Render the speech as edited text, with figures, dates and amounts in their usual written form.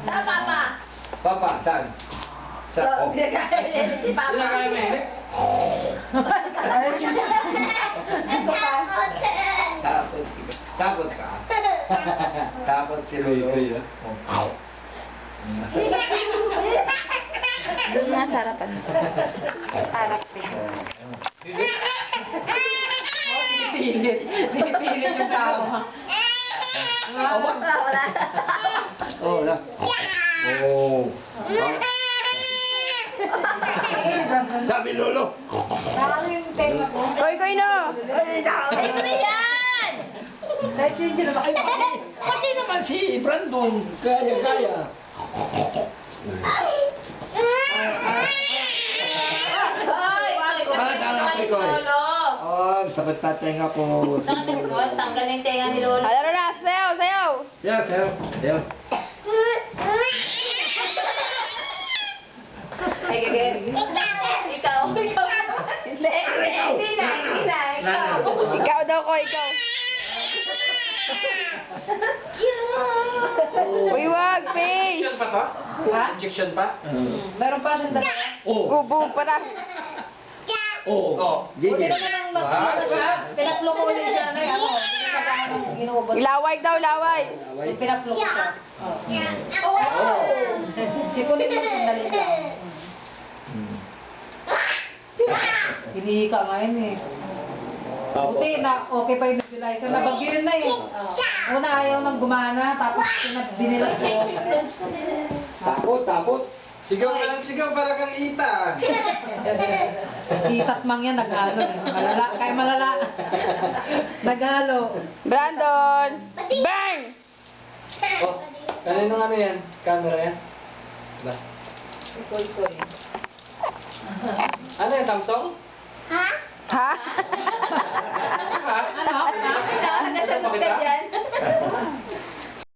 Sa papa. Papa, saan? Sa... Hindi papa. Sila kaya may Takot ka? Takot si Lolo. Doon nga sa harapan. Harap din. Pinipilit. Pinipilit yung tao. Wala. Oh, wala. Oh. Sabi Lolo. Koy, no! Ay, ito yan! Pati naman si Brandon. Kaya. Oh, sakit na tenga ko. Tanggal yung tenga ni Lolo. Alaro na! Sayaw! Sayaw! Sayo. Ay, gagawin. Ikaw. Hindi na. Ikaw. Ikaw daw ko, ikaw. Uy, wag, Faye! Injection pa to? Ha? Injection pa? Meron pa siyang dalawa. Ubo pa na. Oo. Buti naman ang pinaplo ko ulit siya na ano. Hindi pa paano ginuubos. Laway daw, laway. Pinaplo ko siya. Sipunin mo sandali lang. Hinihika ngayon eh. Buti na okay pa yung nebulizer. Nabagyo yun na eh. Una ayaw nang gumana, tapos dinilag ko. Takot. Sigaw ka lang sigaw para kang ita. Itat mang yan, naghalo. Malala, kaya malala. Naghalo. Brandon! Bang! Oh, kaninong ano yan? Camera yan? Ba? Ikoy-koy. Ano yan, Samsung? Ha? Ano? Nagasagot ka dyan.